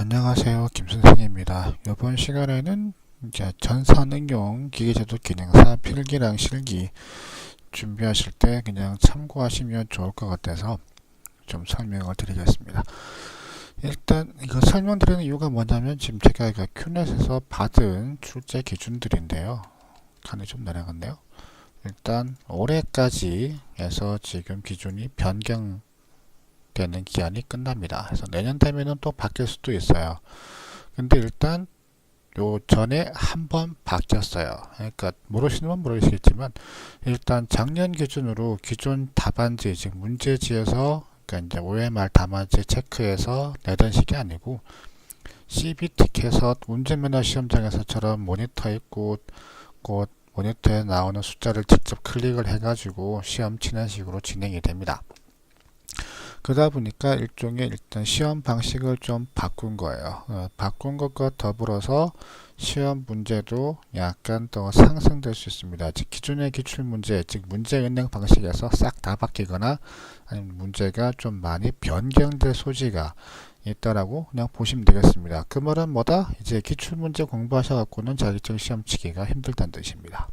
안녕하세요, 김선생입니다. 이번 시간에는 이제 전산응용 기계제도 기능사 필기랑 실기 준비하실 때 그냥 참고하시면 좋을 것 같아서 좀 설명을 드리겠습니다. 일단 이거 설명드리는 이유가 뭐냐면 지금 제가 그 큐넷에서 받은 출제 기준들인데요. 칸이 좀 내려갔네요. 일단 올해까지 해서 지금 기준이 변경되는 기한이 끝납니다. 그래서 내년 되면은 또 바뀔 수도 있어요. 근데 일단 요 전에 한 번 바뀌었어요. 그러니까 모르시는 분 모르시겠지만 일단 작년 기준으로 기존 답안지 즉 문제지에서 그러니까 이제 OMR 답안지 체크해서 내던 식이 아니고 CBT에서 문제면허 시험장에서처럼 모니터 있고 곧 모니터에 나오는 숫자를 직접 클릭을 해가지고 시험 치는 식으로 진행이 됩니다. 그러다 보니까 일종의 일단 시험 방식을 좀 바꾼 거예요. 바꾼 것과 더불어서 시험 문제도 약간 더 상승될 수 있습니다. 즉 기존의 기출문제, 즉 문제 은행 방식에서 싹 다 바뀌거나 아니면 문제가 좀 많이 변경될 소지가 있다라고 그냥 보시면 되겠습니다. 그 말은 뭐다? 이제 기출문제 공부하셔갖고는 자격증 시험 치기가 힘들다는 뜻입니다.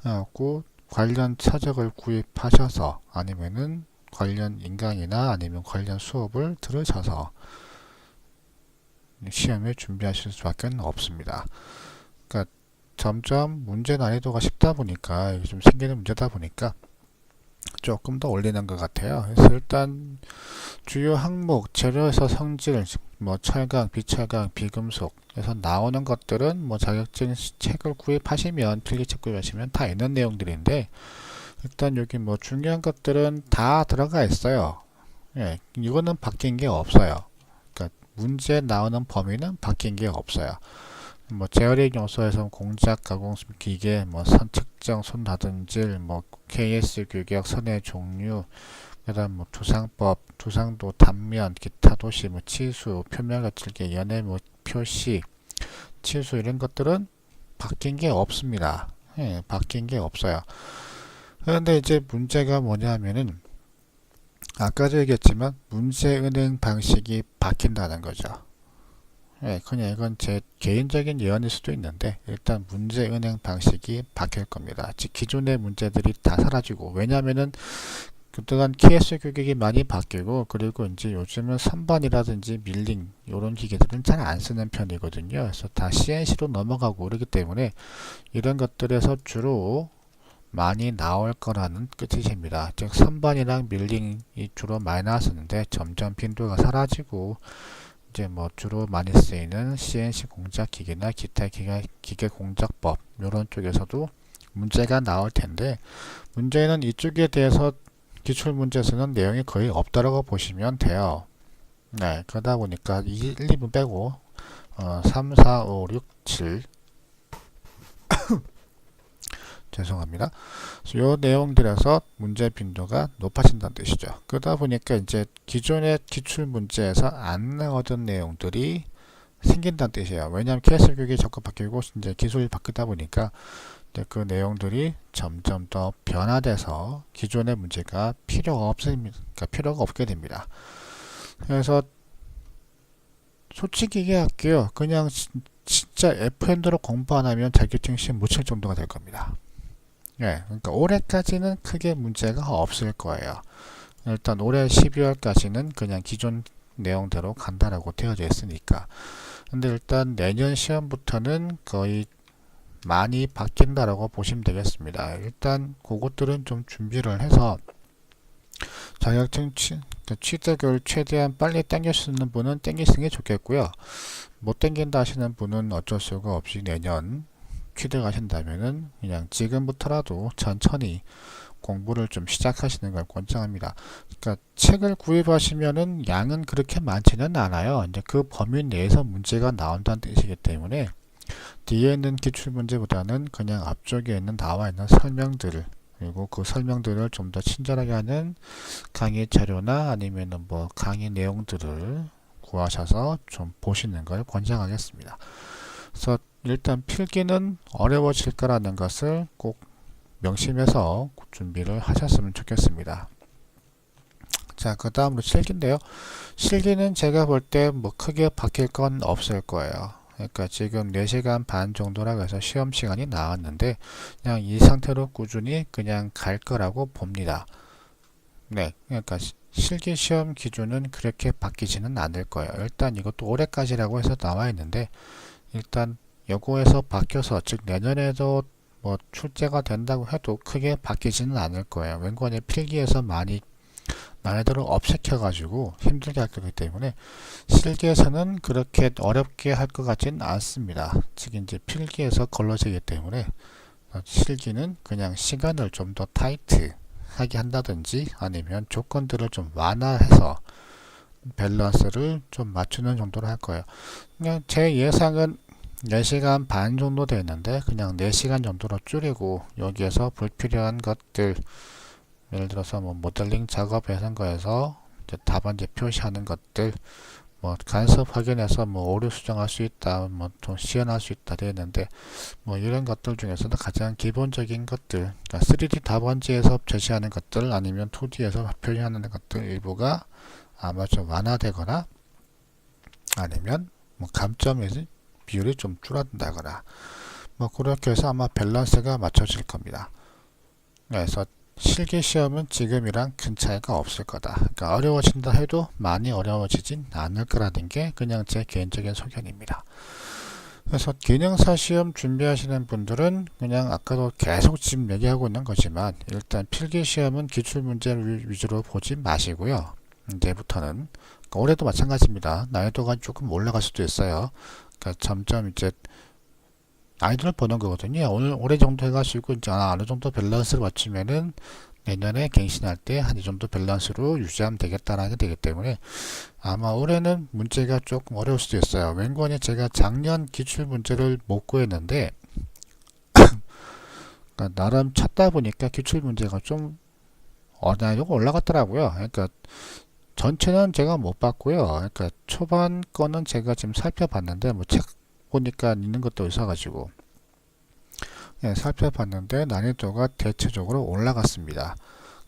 그래갖고 관련 서적을 구입하셔서 아니면은 관련 인강이나 아니면 관련 수업을 들으셔서 시험에 준비하실 수밖에 없습니다. 그러니까 점점 문제 난이도가 쉽다 보니까 이게 좀 생기는 문제다 보니까 조금 더 올리는 것 같아요. 그래서 일단 주요 항목 재료에서 성질, 뭐 철강, 비철강, 비금속에서 나오는 것들은 뭐 자격증 책을 구입하시면 필기책 구입하시면 다 있는 내용들인데 일단 여기 뭐 중요한 것들은 다 들어가 있어요. 예, 이거는 바뀐 게 없어요. 그러니까 문제 나오는 범위는 바뀐 게 없어요. 뭐 제어력 요소에서 공작, 가공 기계, 뭐 선측정, 손다듬질, 뭐 KS 규격, 선의 종류, 그다음 뭐 두상법, 두상도, 단면, 기타 도시, 뭐 치수, 표면 거칠게, 연해, 뭐 표시, 치수 이런 것들은 바뀐 게 없습니다. 예, 바뀐 게 없어요. 그런데 이제 문제가 뭐냐면은 아까도 얘기했지만 문제은행 방식이 바뀐다는 거죠. 예, 그냥 이건 제 개인적인 예언일 수도 있는데 일단 문제은행 방식이 바뀔 겁니다. 즉 기존의 문제들이 다 사라지고 왜냐면은 그동안 KS 규격이 많이 바뀌고 그리고 이제 요즘은 선반이라든지 밀링 이런 기계들은 잘 안 쓰는 편이거든요. 그래서 다 CNC로 넘어가고 그러기 때문에 이런 것들에서 주로 많이 나올 거라는 뜻이십니다. 즉 선반이랑 밀링이 주로 많이 나왔었는데 점점 빈도가 사라지고 이제 뭐 주로 많이 쓰이는 CNC 공작 기계나 기타 기계 공작법 이런 쪽에서도 문제가 나올 텐데 문제는 이쪽에 대해서 기출 문제에서는 내용이 거의 없다라고 보시면 돼요. 네, 그러다 보니까 1, 2분 빼고 3, 4, 5, 6, 7 죄송합니다. 이 내용들에서 문제 빈도가 높아진다는 뜻이죠. 그러다 보니까 이제 기존의 기출 문제에서 안 나오던 내용들이 생긴다는 뜻이에요. 왜냐하면 KS 교육이 자꾸 바뀌고 이제 기술이 바뀌다 보니까 이제 그 내용들이 점점 더 변화돼서 기존의 문제가 필요가 없습니다. 그러니까 필요가 없게 됩니다. 그래서 솔직히 얘기할게요. 그냥 진짜 FN대로 공부 안 하면 자격증 시험 못 칠 정도가 될 겁니다. 예, 그러니까 올해까지는 크게 문제가 없을 거예요. 일단 올해 12월까지는 그냥 기존 내용대로 간다라고 되어져 있으니까. 근데 일단 내년 시험부터는 거의 많이 바뀐다라고 보시면 되겠습니다. 일단 그것들은 좀 준비를 해서 자격증 취득을 최대한 빨리 당길 수 있는 분은 당기시는 게 좋겠고요. 못 당긴다 하시는 분은 어쩔 수가 없이 내년 취득하신다면은 그냥 지금부터라도 천천히 공부를 좀 시작하시는 걸 권장합니다. 그러니까 책을 구입하시면은 양은 그렇게 많지는 않아요. 이제 그 범위 내에서 문제가 나온다는 뜻이기 때문에 뒤에 있는 기출 문제보다는 그냥 앞쪽에 있는 나와 있는 설명들 그리고 그 설명들을 좀 더 친절하게 하는 강의 자료나 아니면은 뭐 강의 내용들을 구하셔서 좀 보시는 걸 권장하겠습니다. 그래서 일단 필기는 어려워질 거라는 것을 꼭 명심해서 준비를 하셨으면 좋겠습니다. 자, 그 다음으로 실기인데요. 실기는 제가 볼 때 뭐 크게 바뀔 건 없을 거예요. 그러니까 지금 4시간 반 정도라고 해서 시험 시간이 나왔는데 그냥 이 상태로 꾸준히 그냥 갈 거라고 봅니다. 네, 그러니까 실기 시험 기준은 그렇게 바뀌지는 않을 거예요. 일단 이것도 올해까지라고 해서 나와 있는데 일단 여고에서 바뀌어서 즉 내년에도 뭐 출제가 된다고 해도 크게 바뀌지는 않을 거예요. 웬만히 필기에서 많이 난이도를 업시켜 가지고 힘들게 할 거기 때문에 실기에서는 그렇게 어렵게 할 것 같지는 않습니다. 즉 이제 필기에서 걸러지기 때문에 실기는 그냥 시간을 좀 더 타이트 하게 한다든지 아니면 조건들을 좀 완화해서 밸런스를 좀 맞추는 정도로 할 거예요. 그냥 제 예상은 4시간 반 정도 되는데 그냥 4시간 정도로 줄이고 여기에서 불필요한 것들 예를 들어서 뭐 모델링 작업하는 거에서 이제 답안지 표시하는 것들 뭐 간섭 확인해서 뭐 오류 수정할 수 있다 뭐 좀 시연할 수 있다 되는데 뭐 이런 것들 중에서도 가장 기본적인 것들 그러니까 3D 답안지에서 제시하는 것들 아니면 2D에서 표시하는 것들 일부가 아마 좀 완화되거나 아니면 뭐 감점의 비율이 좀 줄어든다거나 뭐 그렇게 해서 아마 밸런스가 맞춰질 겁니다. 그래서 실기 시험은 지금이랑 큰 차이가 없을 거다. 그러니까 어려워진다 해도 많이 어려워지진 않을 거라는 게 그냥 제 개인적인 소견입니다. 그래서 기능사 시험 준비하시는 분들은 그냥 아까도 계속 지금 얘기하고 있는 거지만 일단 필기 시험은 기출문제 위주로 보지 마시고요. 이제부터는 그러니까 올해도 마찬가지입니다. 난이도가 조금 올라갈 수도 있어요. 그러니까 점점 이제 난이도를 보는 거거든요. 오늘 올해 정도 해가지고 이제 어느 정도 밸런스를 맞추면은 내년에 갱신할 때 한 이정도 밸런스로 유지하면 되겠다라는 게 되기 때문에 아마 올해는 문제가 조금 어려울 수도 있어요. 웬건히 제가 작년 기출 문제를 못 구했는데 그러니까 나름 찾다 보니까 기출 문제가 좀 난이도가 올라갔더라고요. 그러니까 전체는 제가 못 봤고요. 그러니까 초반 거는 제가 지금 살펴봤는데 뭐 책 보니까 있는 것도 있어가지고 살펴봤는데 난이도가 대체적으로 올라갔습니다.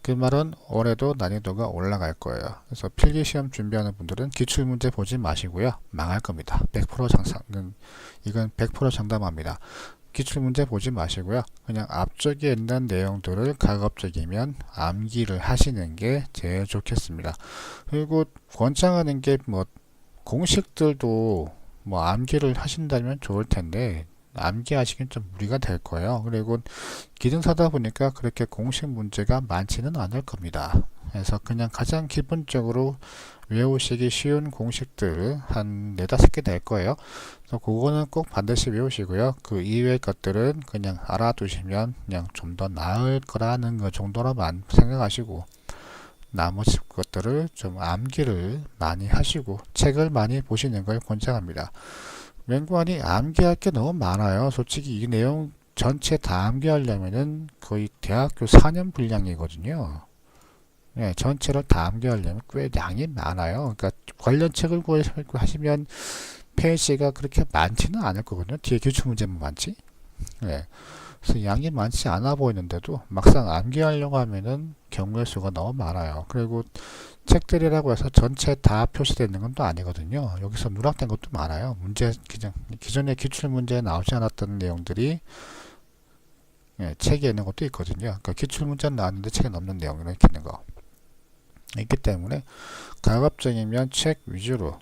그 말은 올해도 난이도가 올라갈 거예요. 그래서 필기시험 준비하는 분들은 기출문제 보지 마시고요. 망할 겁니다. 100% 이건 100% 장담합니다. 기출문제 보지 마시고요. 그냥 앞쪽에 있는 내용들을 가급적이면 암기를 하시는 게 제일 좋겠습니다. 그리고 권장하는 게 뭐 공식들도 뭐 암기를 하신다면 좋을 텐데 암기하시긴 좀 무리가 될 거예요. 그리고 기능사다 보니까 그렇게 공식 문제가 많지는 않을 겁니다. 그래서 그냥 가장 기본적으로 외우시기 쉬운 공식들 한 4-5개 될 거예요. 그래서 그거는 꼭 반드시 외우시고요. 그 이외의 것들은 그냥 알아두시면 그냥 좀 더 나을 거라는 것 정도로만 생각하시고 나머지 것들을 좀 암기를 많이 하시고 책을 많이 보시는 걸 권장합니다. 맹관이 암기할 게 너무 많아요. 솔직히 이 내용 전체 다 암기하려면은 거의 대학교 4년 분량이거든요. 네, 전체를 다 암기하려면 꽤 양이 많아요. 그러니까 관련 책을 구하시고 하시면 페이지가 그렇게 많지는 않을 거거든요. 뒤에 기출문제만 많지. 네. 그래서 양이 많지 않아 보이는데도 막상 암기하려고 하면은 경우의 수가 너무 많아요. 그리고 책들이라고 해서 전체 다 표시되어 있는 건 또 아니거든요. 여기서 누락된 것도 많아요. 문제 기존의 기출 문제에 나오지 않았던 내용들이 책에 있는 것도 있거든요. 그러니까 기출 문제는 나왔는데 책에 없는 내용이 이렇게 있는 거 있기 때문에 가급적이면 책 위주로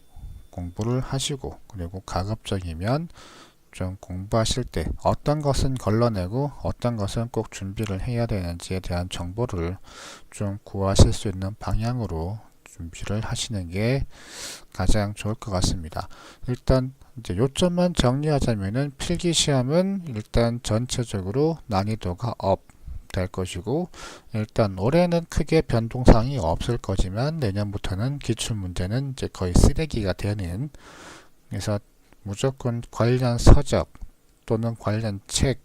공부를 하시고 그리고 가급적이면 좀 공부하실 때 어떤 것은 걸러내고 어떤 것은 꼭 준비를 해야 되는지에 대한 정보를 좀 구하실 수 있는 방향으로 준비를 하시는 게 가장 좋을 것 같습니다. 일단 이제 요점만 정리하자면은 필기시험은 일단 전체적으로 난이도가 업 될 것이고 일단 올해는 크게 변동사항이 없을 거지만 내년부터는 기출문제는 이제 거의 쓰레기가 되는 그래서 무조건 관련 서적 또는 관련 책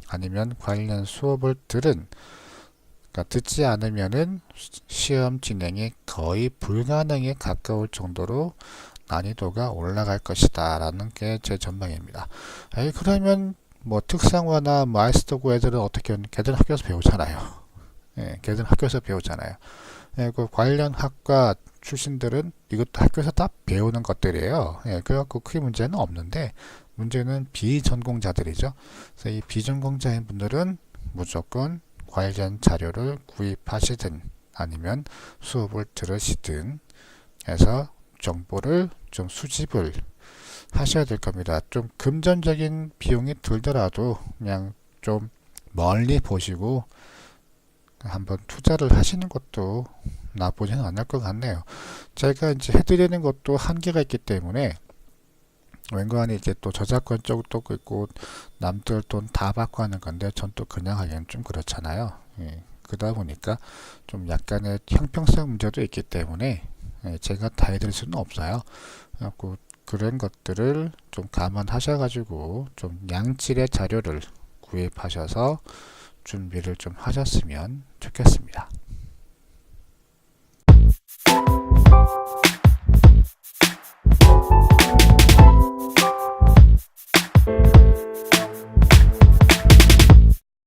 아니면 관련 수업을 그러니까 듣지 않으면은 시험 진행이 거의 불가능에 가까울 정도로 난이도가 올라갈 것이다 라는 게 제 전망입니다. 그러면 뭐 특성화나 마이스터고 애들은 어떻게 걔들은 학교에서 배우잖아요. 예, 걔들은 학교에서 배우잖아요. 예, 그 관련 학과 출신들은 이것도 학교에서 다 배우는 것들이에요. 예, 그래갖고 크게 문제는 없는데 문제는 비전공자들이죠. 그래서 이 비전공자인 분들은 무조건 관련 자료를 구입하시든 아니면 수업을 들으시든 해서 정보를 좀 수집을 하셔야 될 겁니다. 좀 금전적인 비용이 들더라도 그냥 좀 멀리 보시고 한번 투자를 하시는 것도 나쁘지는 않을 것 같네요. 제가 이제 해드리는 것도 한계가 있기 때문에 웬간히 이제 또 저작권 쪽도 있고 남들 돈 다 받고 하는 건데 전 또 그냥 하기엔 좀 그렇잖아요. 예, 그러다 보니까 좀 약간의 형평성 문제도 있기 때문에 예, 제가 다 해드릴 수는 없어요. 그래갖고 그런 것들을 좀 감안하셔가지고 좀 양질의 자료를 구입하셔서 준비를 좀 하셨으면 좋겠습니다.